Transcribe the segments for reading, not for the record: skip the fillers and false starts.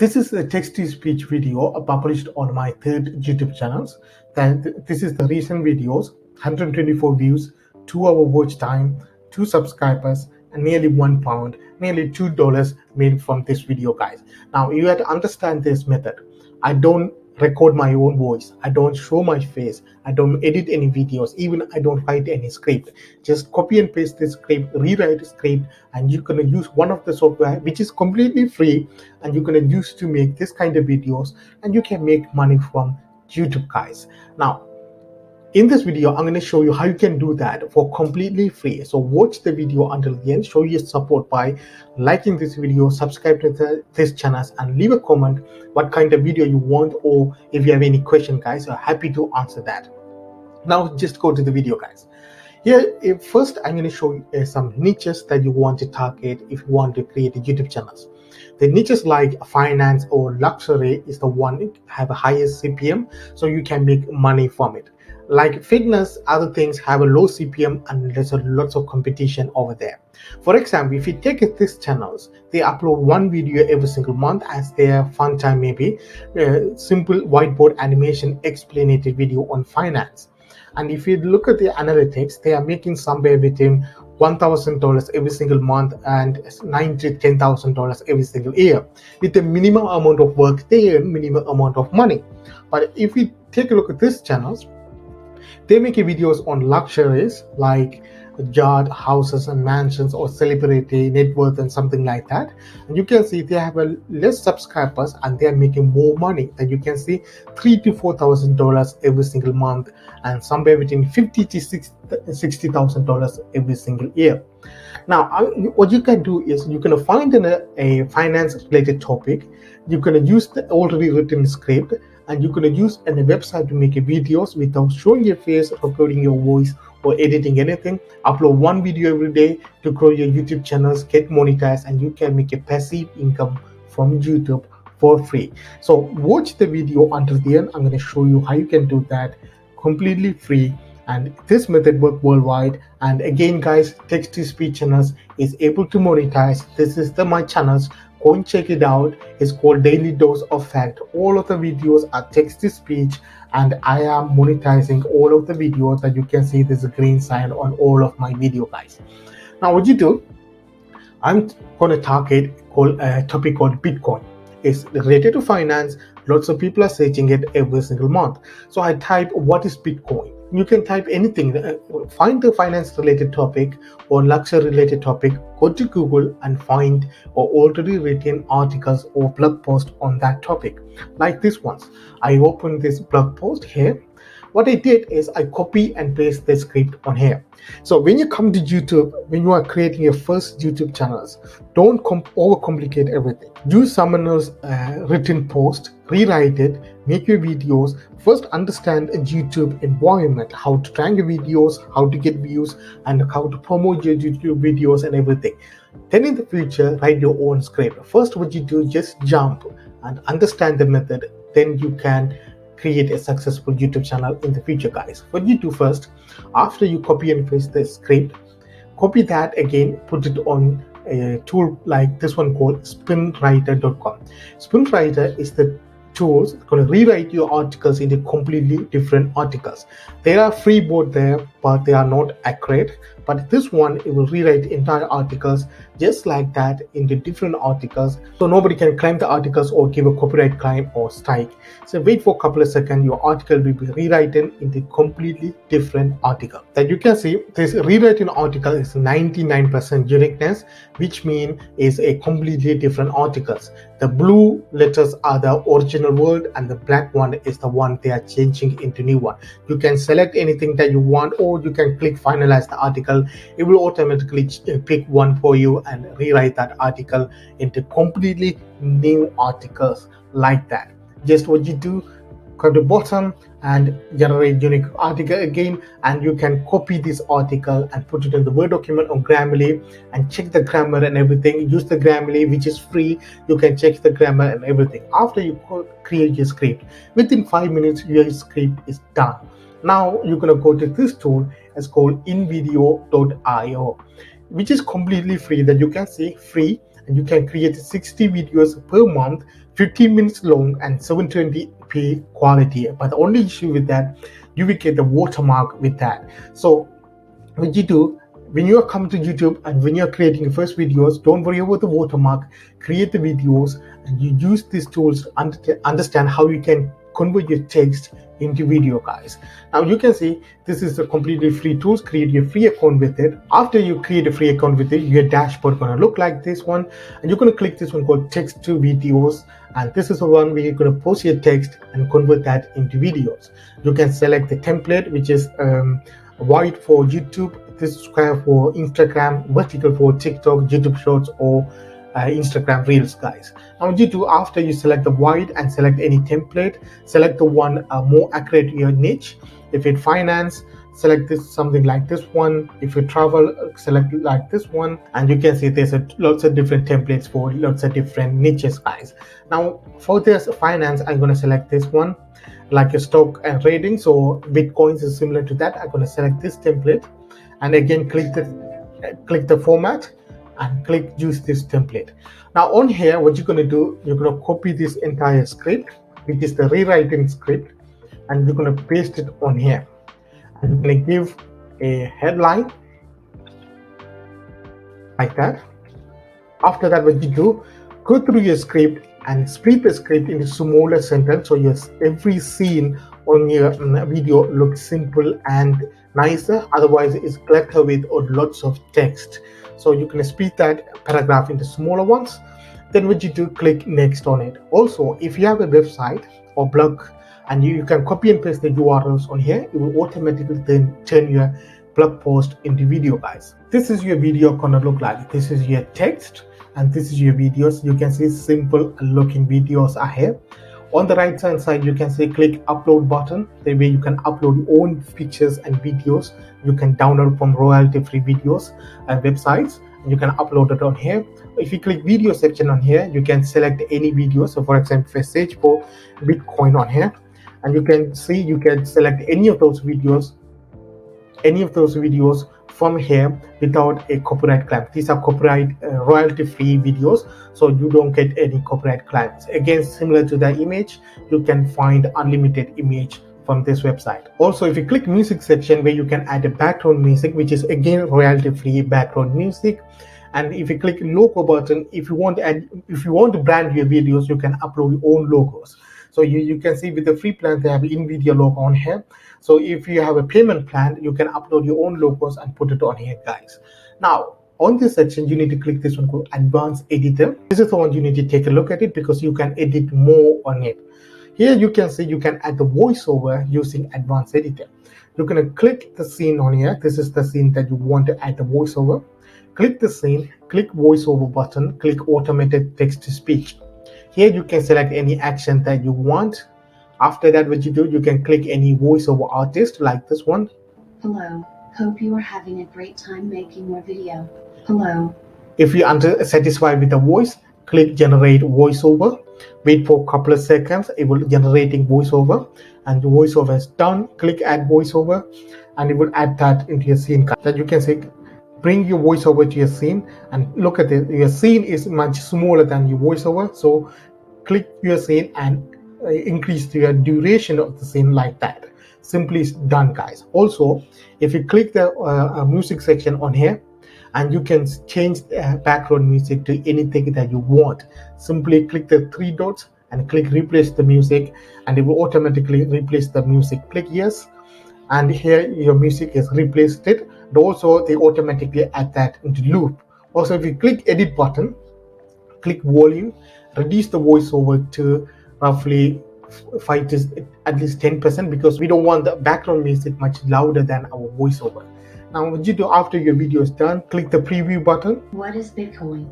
This is a text-to-speech video published on my third YouTube channels. This is the recent videos, 124 views, 2-hour watch time, 2 subscribers, and nearly £1, nearly $2 made from this video, guys. Now you have to understand this method. I don't record my own voice, I don't show my face, I don't edit any videos, even I don't write any script. Just copy and paste this script, rewrite the script, and you're going to use one of the software which is completely free, and you're going to use to make this kind of videos, and you can make money from YouTube, guys. Now in this video, I'm going to show you how you can do that for completely free. So watch the video until the end. Show your support by liking this video, subscribe to this channel, and leave a comment what kind of video you want, or if you have any question, guys, I'm happy to answer that. Now just go to the video, guys. Here, first I'm going to show you some niches that you want to target if you want to create a YouTube channels. The niches like finance or luxury is the one that have a highest CPM, so you can make money from it. Like fitness, other things have a low CPM, and there's lots of competition over there. For example, if you take these channels, they upload one video every single month as their fun time, maybe simple whiteboard animation explanatory video on finance. And if you look at the analytics, they are making somewhere between $1,000 every single month and $9,000 to $10,000 every single year. With the minimum amount of work, they earn minimum amount of money. But if we take a look at these channels, they make videos on luxuries like yacht, houses and mansions, or celebrity net worth and something like that. And you can see they have a less subscribers and they are making more money. And you can see $3,000 to $4,000 every single month, and somewhere between $50,000 to $60,000 every single year. Now what you can do is you can find a finance related topic. You're going to use the already written script, and you're going to use a website to make videos without showing your face, recording your voice, or editing anything. Upload one video every day to grow your YouTube channels, get monetized, and you can make a passive income from YouTube for free. So watch the video until the end. I'm going to show you how you can do that completely free, and this method works worldwide. And again, guys, text-to-speech channels is able to monetize. This is my channels. Go and check it out. It's called Daily Dose of Fact. All of the videos are text-to-speech, and I am monetizing all of the videos. That you can see there's a green sign on all of my video, guys. Now what you do, I'm going to target a topic called Bitcoin. It's related to finance. Lots of people are searching it every single month. So I type, what is Bitcoin? You can type anything, find the finance related topic or luxury related topic, go to Google and find already written articles or blog posts on that topic, like this ones. I open this blog post here. What I did is I copy and paste the script on here. So when you come to YouTube, when you are creating your first YouTube channels, don't overcomplicate everything. Use someone else's written post, rewrite it, make your videos. First understand a YouTube environment, how to rank your videos, how to get views, and how to promote your YouTube videos and everything. Then in the future, write your own script. First what you do, just jump and understand the method. Then you can create a successful YouTube channel in the future, guys. What you do first, after you copy and paste the script, copy that again, put it on a tool like this one called spinwriter.com. Spinwriter is the tools going to rewrite your articles into completely different articles. There are free board there, but they are not accurate. But this one, it will rewrite entire articles just like that into different articles, so nobody can claim the articles or give a copyright claim or strike. So wait for a couple of seconds, your article will be rewritten into completely different article. That you can see this rewritten article is 99% uniqueness, which means is a completely different articles. The blue letters are the original word, and the black one is the one they are changing into new one. You can select anything that you want, or you can click finalize the article. It will automatically pick one for you and rewrite that article into completely new articles like that. Just what you do, go to the bottom and generate unique article again, and you can copy this article and put it in the Word document on Grammarly and check the grammar and everything. Use the Grammarly, which is free. You can check the grammar and everything. After you create your script, within 5 minutes your script is done. Now you're going to go to this tool. It's called InVideo.io, which is completely free. That you can see free, and you can create 60 videos per month 15 minutes long and 720p quality. But the only issue with that, you will get the watermark with that. So what you do when you are coming to YouTube and when you're creating your first videos, don't worry about the watermark. Create the videos and you use these tools to understand how you can convert your text into video, guys. Now you can see this is a completely free tools. Create your free account with it. After you create a free account with it, your dashboard gonna look like this one, and you're gonna click this one called text to videos, and this is the one where you're gonna post your text and convert that into videos. You can select the template, which is white for YouTube, this is square for Instagram, vertical for TikTok, YouTube Shorts, or Instagram Reels, guys. Now what you do after you select the white and select any template, select the one more accurate to your niche. If it's finance, select this something like this one. If you travel, select like this one, and you can see there's lots of different templates for lots of different niches, guys. Now for this finance, I'm going to select this one, like a stock and trading. So Bitcoins is similar to that. I'm going to select this template, and again click the format and click use this template. Now on here, what you're going to do, you're going to copy this entire script, which is the rewriting script, and you're going to paste it on here. And you're going to give a headline like that. After that, what you do, go through your script and split the script into smaller sentence, so your every scene on your video looks simple and nicer. Otherwise it's cluttered with lots of text. So you can split that paragraph into smaller ones. Then what you do, click next on it. Also, if you have a website or blog and you can copy and paste the URLs on here, it will automatically then turn your blog post into video, guys. This is your video gonna look like. This is your text and this is your videos. You can see simple looking videos are here. On the right hand side, you can see click upload button. The way you can upload your own pictures and videos you can download from royalty free videos and websites. You can upload it on here. If you click video section on here, you can select any video. So for example, if I search for Bitcoin on here, and you can see you can select any of those videos from here without a copyright claim. These are copyright royalty free videos, so you don't get any copyright claims. Again, similar to the image, you can find unlimited image from this website. Also, if you click music section where you can add a background music, which is again royalty free background music. And if you click logo button, if you want to brand your videos, you can upload your own logos. So you can see with the free plan, they have InVideo logo on here. So if you have a payment plan, you can upload your own logos and put it on here, guys. Now, on this section, you need to click this one called Advanced Editor. This is the one you need to take a look at it because you can edit more on it. Here you can see you can add the voiceover using Advanced Editor. You're going to click the scene on here. This is the scene that you want to add the voiceover. Click the scene, click voiceover button, click automated text to speech. Here you can select any action that you want. After that, what you do, you can click any voiceover artist like this one. Hello, hope you are having a great time making your video. Hello. If you're satisfied with the voice, click generate voiceover. Wait for a couple of seconds, it will generating voiceover, and the voiceover is done. Click add voiceover and it will add that into your scene. That you can say bring your voiceover to your scene, and look at it, your scene is much smaller than your voiceover. So click your scene and increase the duration of the scene like that. Simply done, guys. Also, if you click the music section on here, and you can change the background music to anything that you want. Simply click the three dots and click replace the music, and it will automatically replace the music. Click yes, and here your music is replaced it. And also they automatically add that into loop. Also, if you click edit button, click volume, reduce the voiceover to roughly 5 to at least 10%, because we don't want the background music much louder than our voiceover. Now what you do after your video is done, click the preview button. What is Bitcoin?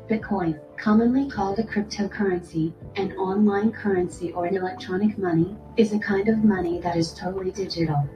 Bitcoin, commonly called a cryptocurrency, an online currency or an electronic money, is a kind of money that is totally digital.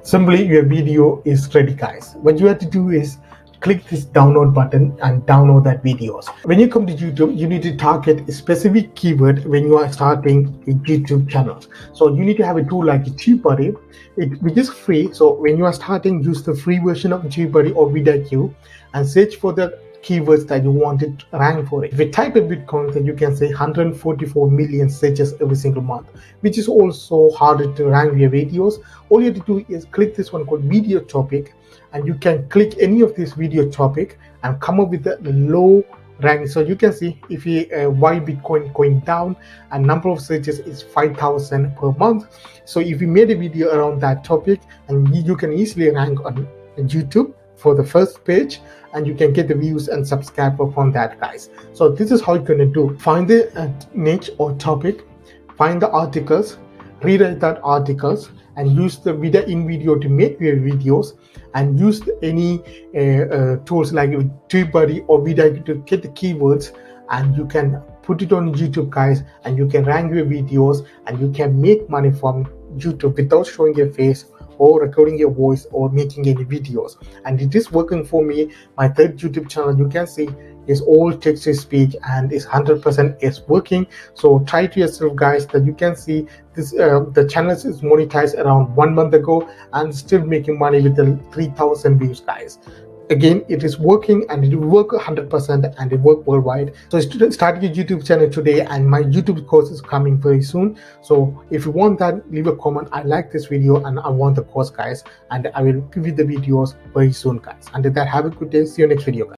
Simply your video is ready, guys. What you have to do is click this download button and download that videos. When you come to YouTube, you need to target a specific keyword when you are starting a YouTube channel. So you need to have a tool like TubeBuddy, which is free. So when you are starting, use the free version of TubeBuddy or VidioCreek and search for the keywords that you want it to rank for it. If you type a Bitcoin, then you can say 144 million searches every single month, which is also harder to rank your videos. All you have to do is click this one called video topic, and you can click any of this video topic and come up with a low rank. So you can see if you why Bitcoin going down, and number of searches is 5,000 per month. So if you made a video around that topic, and you can easily rank on YouTube for the first page, and you can get the views and subscribe upon that, guys. So this is how you're going to do. Find the niche or topic, find the articles, rewrite that articles, and use the InVideo to make your videos, and use any tools like TubeBuddy or video to get the keywords, and you can put it on YouTube, guys, and you can rank your videos, and you can make money from YouTube without showing your face or recording your voice or making any videos. And it is working for me. My third YouTube channel, you can see, is all text to speech and is 100% is working. So try to yourself, guys, that you can see this the channel is monetized around 1 month ago and still making money with the 3,000 views, guys. Again, it is working, and it will work 100%, and it work worldwide. So start your YouTube channel today, and my YouTube course is coming very soon. So if you want that, leave a comment. I like this video and I want the course, guys, and I will give you the videos very soon, guys. Until that, have a good day. See you next video, guys.